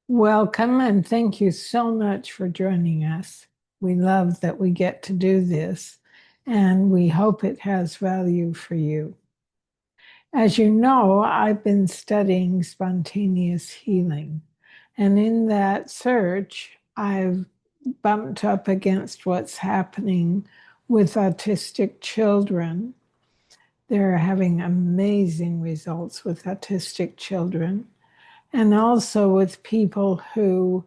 Welcome and thank you so much for joining us. We love that we get to do this and we hope it has value for you. As you know, I've been studying spontaneous healing, and in that search, I've bumped up against what's happening with autistic children. They're having amazing results with autistic children, and also with people who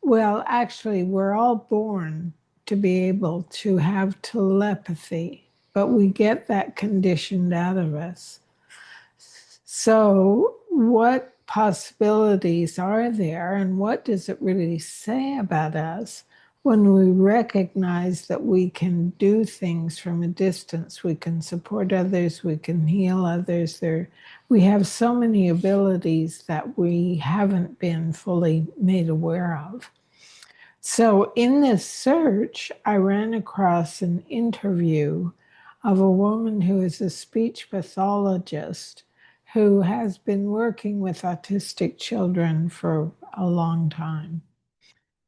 well, actually, we're all born to be able to have telepathy, but we get that conditioned out of us. So, what possibilities are there, and what does it really say about us when we recognize that we can do things from a distance? We can support others, we can heal others. We have so many abilities that we haven't been fully made aware of. So, in this search, I ran across an interview of a woman who is a speech pathologist who has been working with autistic children for a long time.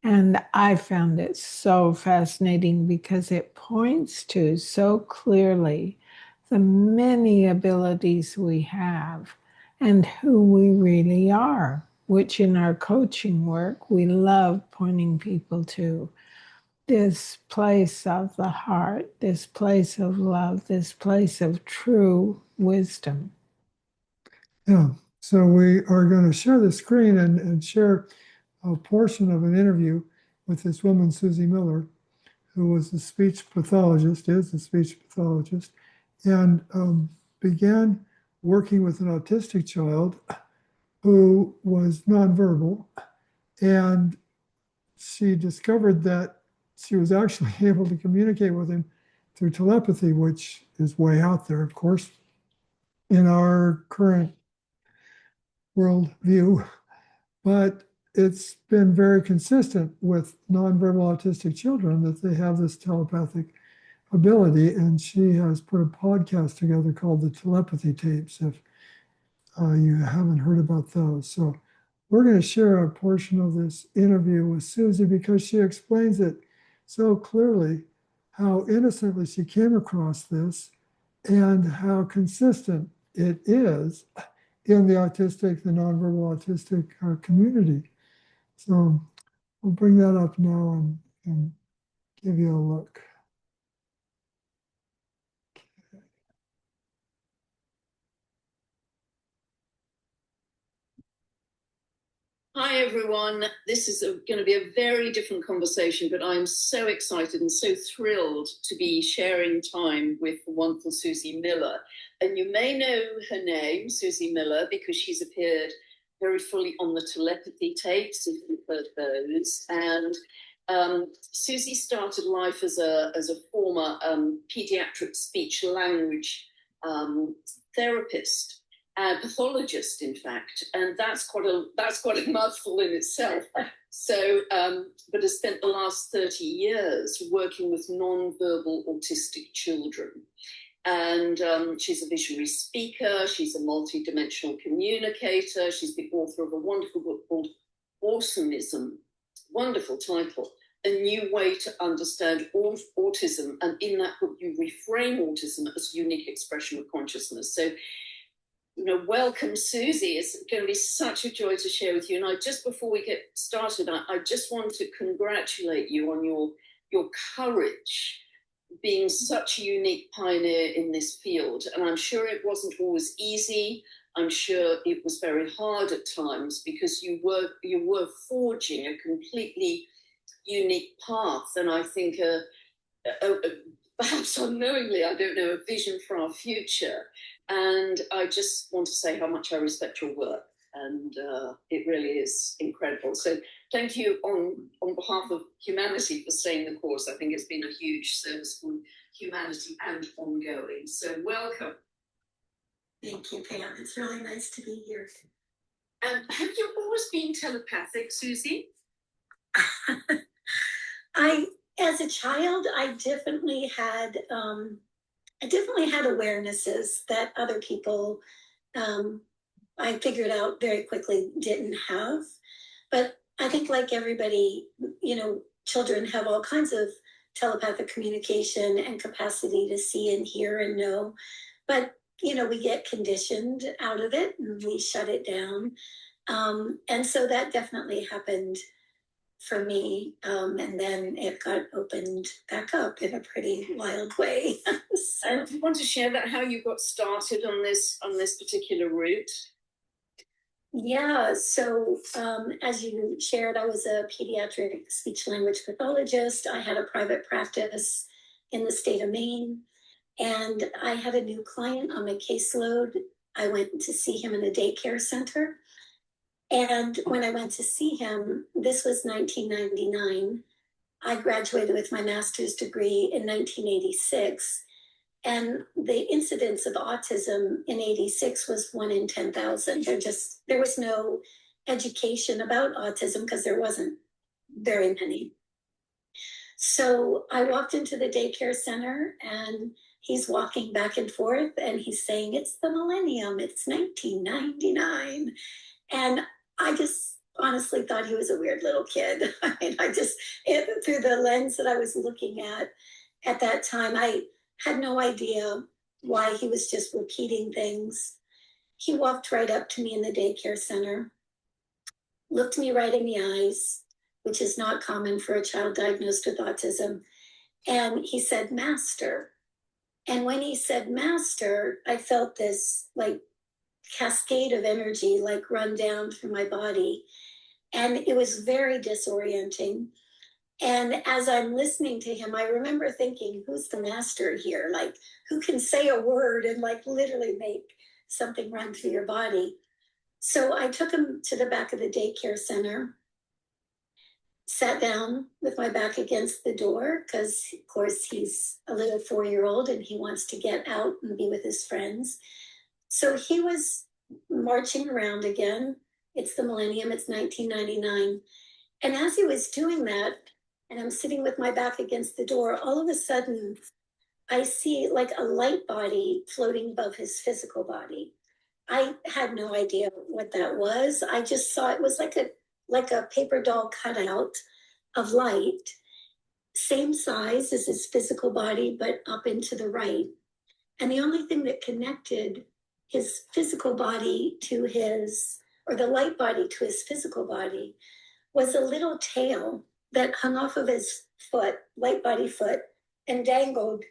And I found it so fascinating because it points to so clearly the many abilities we have and who we really are, which in our coaching work, we love pointing people to this place of the heart, this place of love, this place of true wisdom. Yeah, so we are going to share the screen and share a portion of an interview with this woman, Susie Miller, who was a speech pathologist, is a speech pathologist, and began working with an autistic child who was nonverbal. And she discovered that she was actually able to communicate with him through telepathy, which is way out there, of course, in our current world view. But it's been very consistent with nonverbal autistic children that they have this telepathic ability. And she has put a podcast together called the Telepathy Tapes, if you haven't heard about those. So we're going to share a portion of this interview with Susie because she explains it so clearly how innocently she came across this and how consistent it is in the nonverbal autistic community. So we'll bring that up now and give you a look. Hi, everyone. This is going to be a very different conversation, but I'm so excited and so thrilled to be sharing time with the wonderful Susie Miller. And you may know her name, Susie Miller, because she's appeared very fully on the telepathy tapes, if you've heard those. And Susie started life as a former pediatric speech language therapist, pathologist, in fact, and that's quite a mouthful in itself. So, but has spent the last 30 years working with non-verbal autistic children. And she's a visionary speaker, she's a multi-dimensional communicator, she's the author of a wonderful book called Awesomeism, wonderful title, A New Way to Understand Autism. And in that book, you reframe autism as a unique expression of consciousness. So, welcome, Susie. It's going to be such a joy to share with you. And just before we get started, I just want to congratulate you on your courage, being such a unique pioneer in this field. And I'm sure it wasn't always easy. I'm sure it was very hard at times because you were forging a completely unique path. And I think perhaps unknowingly, I don't know, a vision for our future. And I just want to say how much I respect your work. And it really is incredible. So thank you on behalf of humanity for staying the course. I think it's been a huge service for humanity and ongoing. So welcome. Thank you, Pam. It's really nice to be here. And have you always been telepathic, Susie? As a child, I definitely had awarenesses that other people, I figured out very quickly, didn't have. But I think, like everybody, children have all kinds of telepathic communication and capacity to see and hear and know. But, we get conditioned out of it and we shut it down. And so that definitely happened for me. And then it got opened back up in a pretty wild way. So, And do you want to share that, how you got started on this particular route? yeah, so as you shared, I was a pediatric speech language pathologist. I had a private practice in the state of Maine, and I had a new client on my caseload. I went to see him in a daycare center. And when I went to see him, this was 1999. I graduated with my master's degree in 1986. And the incidence of autism in 86 was 1 in 10,000. There was no education about autism because there wasn't very many. So I walked into the daycare center and he's walking back and forth and he's saying, "It's the millennium, it's 1999. And I just honestly thought he was a weird little kid. I mean, through the lens that I was looking at that time, I had no idea why he was just repeating things. He walked right up to me in the daycare center, looked me right in the eyes, which is not common for a child diagnosed with autism. And he said, "Master." And when he said "Master," I felt this like cascade of energy like run down through my body. And it was very disorienting. And as I'm listening to him, I remember thinking, who's the master here? Like, who can say a word and like literally make something run through your body? So I took him to the back of the daycare center, sat down with my back against the door, because of course he's a little 4-year-old and he wants to get out and be with his friends. So he was marching around again. It's the millennium, it's 1999. And as he was doing that, and I'm sitting with my back against the door, all of a sudden I see like a light body floating above his physical body. I had no idea what that was. I just saw it was like a paper doll cutout of light, same size as his physical body, but up and to the right. And the only thing that connected his physical body to or the light body to his physical body, was a little tail that hung off of his foot, light body foot, and dangled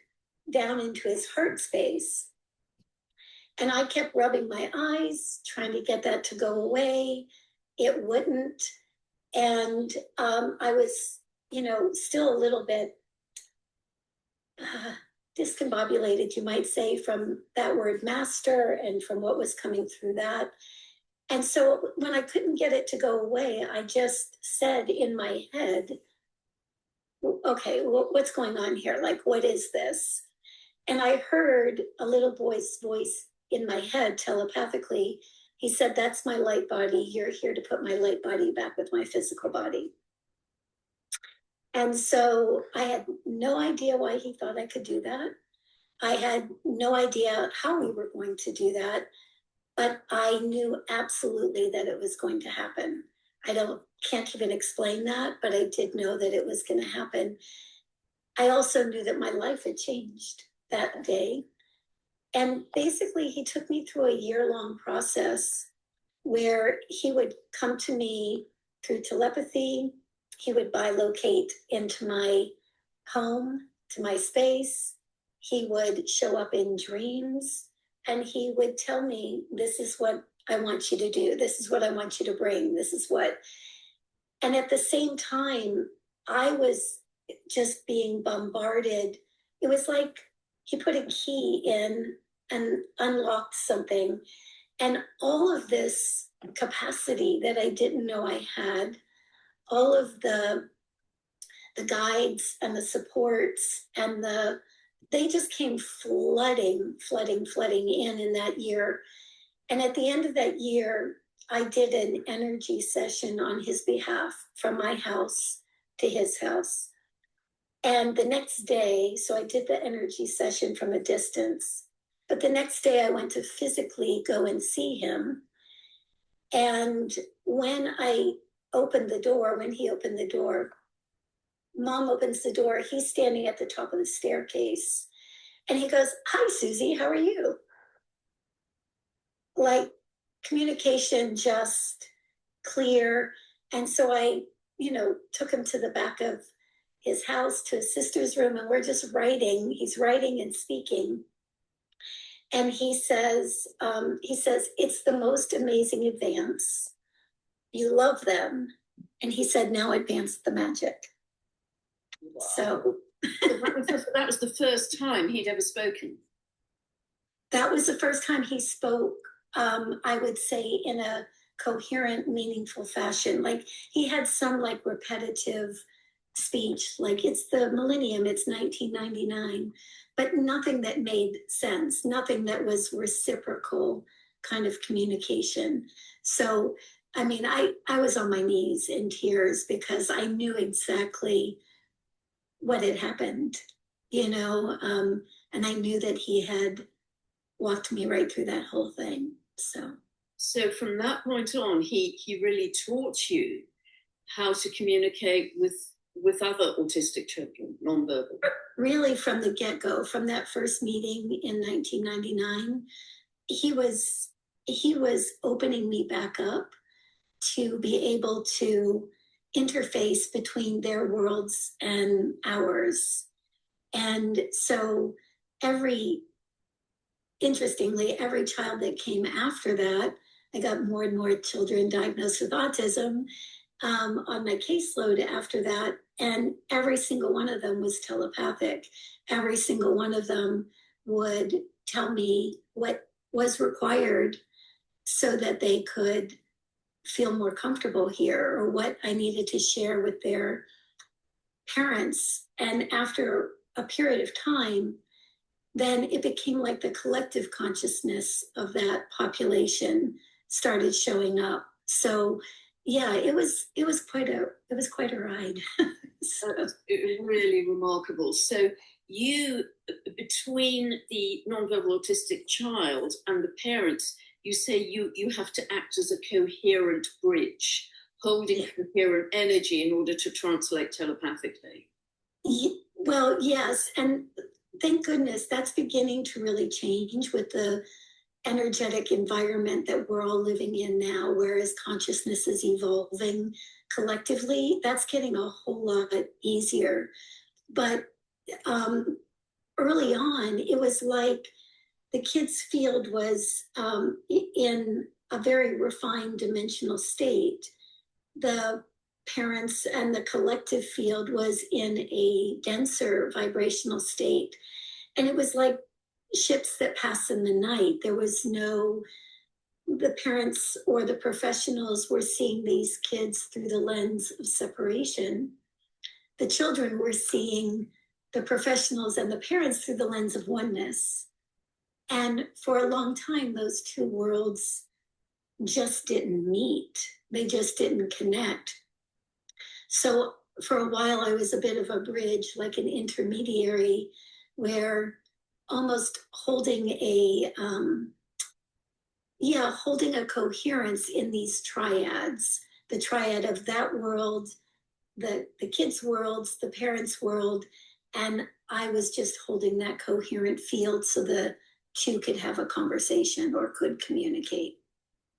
down into his heart space. And I kept rubbing my eyes, trying to get that to go away. It wouldn't. And I was, still a little bit discombobulated, you might say, from that word master and from what was coming through that. And so when I couldn't get it to go away, I just said in my head, okay, what's going on here? Like, what is this? And I heard a little boy's voice in my head telepathically. He said, "That's my light body. You're here to put my light body back with my physical body." And so I had no idea why he thought I could do that. I had no idea how we were going to do that, but I knew absolutely that it was going to happen. Can't even explain that, but I did know that it was going to happen. I also knew that my life had changed that day. And basically, he took me through a year-long process where he would come to me through telepathy. He would bilocate into my home, to my space. He would show up in dreams, and he would tell me, "This is what I want you to do. This is what I want you to bring. This is what." And at the same time, I was just being bombarded. It was like he put a key in and unlocked something. And all of this capacity that I didn't know I had, all of the guides and the supports and they just came flooding in that year. And at the end of that year, I did an energy session on his behalf from my house to his house. And the next day, so I did the energy session from a distance, but the next day I went to physically go and see him. And when I opened the door, when he opened the door, Mom opens the door, he's standing at the top of the staircase. And he goes, "Hi, Susie, how are you?" Like, communication just clear. And so I, took him to the back of his house to his sister's room, and we're just writing. He's writing and speaking. And he says, "It's the most amazing advance. You love them." And he said, "Now advance the magic." Wow. So that was the first time he'd ever spoken. that was the first time he spoke, I would say, in a coherent, meaningful fashion. Like, he had some like repetitive speech, like, "It's the millennium, it's 1999, but nothing that made sense, nothing that was reciprocal kind of communication. So, I mean, I was on my knees in tears because I knew exactly what had happened, and I knew that he had walked me right through that whole thing. So from that point on, he really taught you how to communicate with other autistic children, nonverbal. Really, from the get-go, from that first meeting in 1999, he was opening me back up to be able to interface between their worlds and ours. And so interestingly, every child that came after that, I got more and more children diagnosed with autism on my caseload after that. And every single one of them was telepathic. Every single one of them would tell me what was required so that they could feel more comfortable here, or what I needed to share with their parents. And after a period of time, then it became like the collective consciousness of that population started showing up. So yeah, it was quite a ride. So it was really remarkable. So you, between the nonverbal autistic child and the parents, you say you have to act as a coherent bridge, holding coherent energy in order to translate telepathically. Well, yes, and thank goodness that's beginning to really change with the energetic environment that we're all living in now, whereas consciousness is evolving collectively. That's getting a whole lot easier. But early on, it was like the kids' field was in a very refined dimensional state. The parents and the collective field was in a denser vibrational state. And it was like ships that pass in the night. There was the parents or the professionals were seeing these kids through the lens of separation. The children were seeing the professionals and the parents through the lens of oneness. And for a long time, those two worlds just didn't meet. They just didn't connect. So for a while, I was a bit of a bridge, like an intermediary, where almost holding a coherence in these triads, the triad of that world, the kids' worlds, the parents' world, and I was just holding that coherent field so the two could have a conversation or could communicate.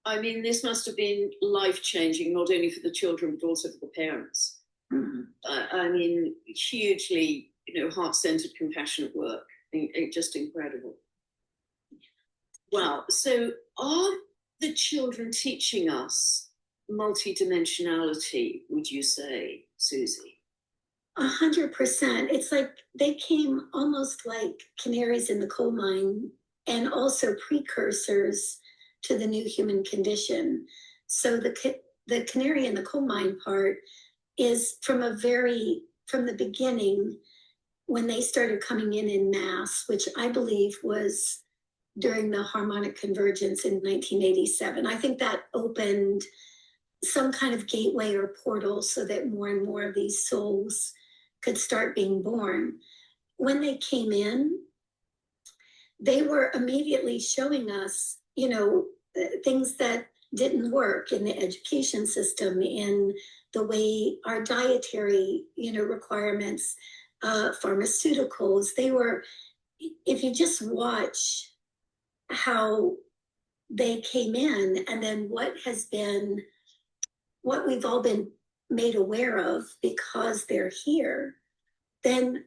I mean, this must have been life-changing, not only for the children, but also for the parents. Mm-hmm. I mean, hugely, heart-centered, compassionate work. Just incredible. Wow. So are the children teaching us multidimensionality, would you say, Susie? 100%. It's like they came almost like canaries in the coal mine, and also precursors to the new human condition. So the canary in the coal mine part is from the beginning, when they started coming in mass, which I believe was during the harmonic convergence in 1987. I think that opened some kind of gateway or portal so that more and more of these souls could start being born. When they came in, they were immediately showing us, things that didn't work in the education system, in the way our dietary, requirements, pharmaceuticals, they were, if you just watch how they came in and then what we've all been made aware of because they're here, then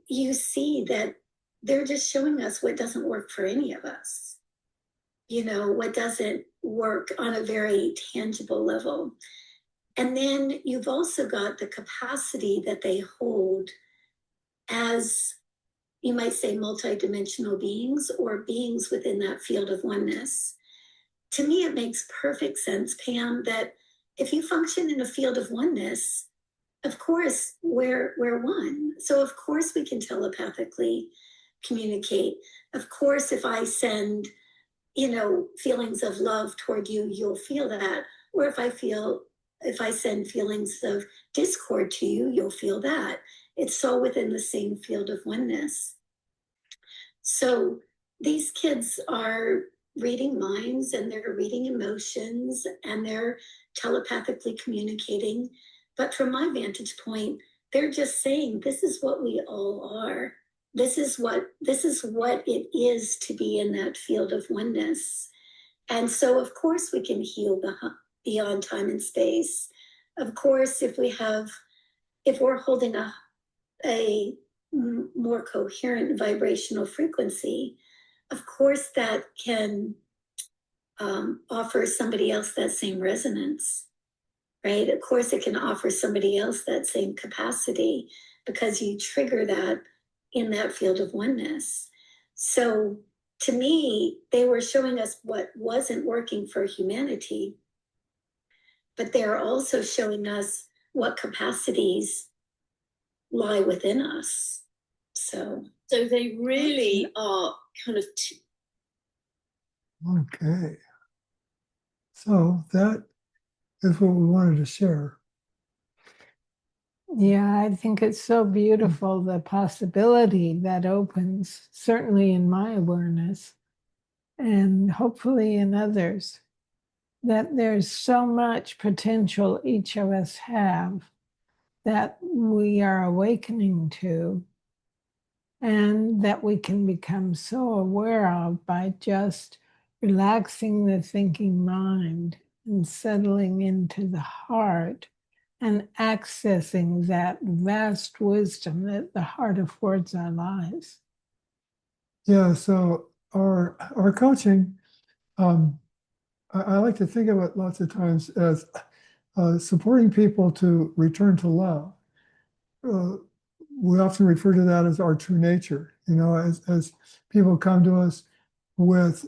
you see that they're just showing us what doesn't work for any of us, what doesn't work on a very tangible level. And then you've also got the capacity that they hold as, you might say, multidimensional beings or beings within that field of oneness. To me, it makes perfect sense, Pam, that if you function in a field of oneness, of course, we're one. So of course we can telepathically communicate. Of course, if I send, feelings of love toward you, you'll feel that. Or if I send feelings of discord to you, you'll feel that. It's all within the same field of oneness. So these kids are reading minds and they're reading emotions and they're telepathically communicating. But from my vantage point, they're just saying, this is what we all are. This is what it is to be in that field of oneness. And so, of course, we can heal beyond time and space. Of course, if we're holding a more coherent vibrational frequency, of course, that can offer somebody else that same resonance, right? Of course, it can offer somebody else that same capacity because you trigger that in that field of oneness. So to me, they were showing us what wasn't working for humanity, but they're also showing us what capacities lie within us. So they really are kind of Okay. So that is what we wanted to share. Yeah, I think it's so beautiful, the possibility that opens, certainly in my awareness, and hopefully in others, that there's so much potential each of us have that we are awakening to, and that we can become so aware of by just relaxing the thinking mind and settling into the heart and accessing that vast wisdom that the heart affords our lives. Yeah, so our coaching, I like to think of it lots of times as supporting people to return to love. We often refer to that as our true nature. As people come to us with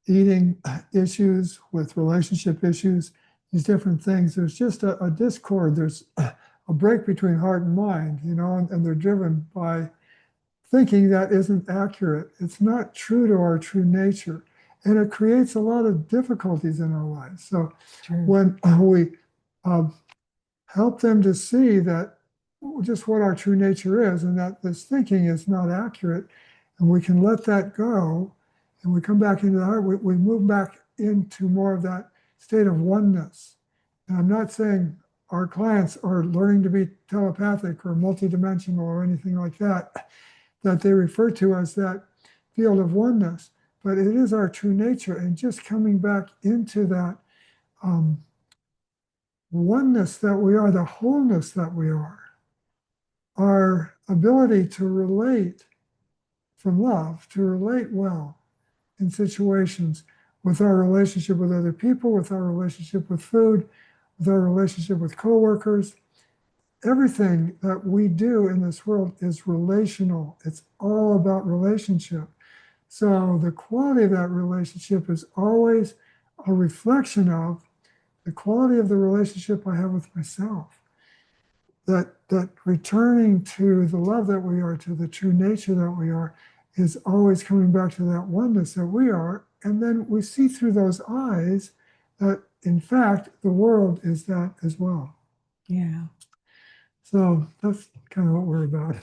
eating issues, with relationship issues, these different things, there's just a discord. There's a break between heart and mind, and they're driven by thinking that isn't accurate. It's not true to our true nature. And it creates a lot of difficulties in our lives. So when we help them to see that just what our true nature is and that this thinking is not accurate, and we can let that go, and we come back into the heart, we move back into more of that state of oneness. And I'm not saying our clients are learning to be telepathic or multidimensional or anything like that they refer to as that field of oneness, but it is our true nature. And just coming back into that oneness that we are, the wholeness that we are, our ability to relate from love, to relate well in situations, with our relationship with other people, with our relationship with food, with our relationship with coworkers. Everything that we do in this world is relational. It's all about relationship. So the quality of that relationship is always a reflection of the quality of the relationship I have with myself. That returning to the love that we are, to the true nature that we are, is always coming back to that oneness that we are. And then we see through those eyes that, in fact, the world is that as well. Yeah. So that's kind of what we're about.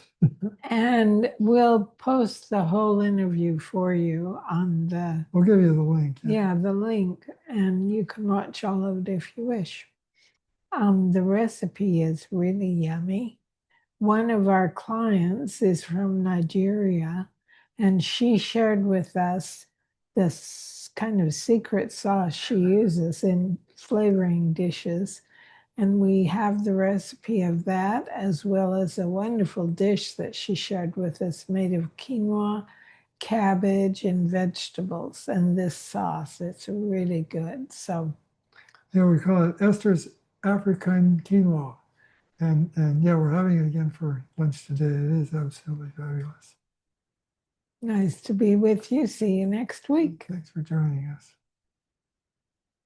And we'll post the whole interview for you on the, We'll give you the link. yeah, the link, and you can watch all of it if you wish. The recipe is really yummy. One of our clients is from Nigeria, and she shared with us this kind of secret sauce she uses in flavoring dishes. And we have the recipe of that, as well as a wonderful dish that she shared with us made of quinoa, cabbage, and vegetables. And this sauce, it's really good. So, Yeah, we call it Esther's African quinoa. And yeah, we're having it again for lunch today. It is absolutely fabulous. nice to be with you. See you next week. Thanks for joining us.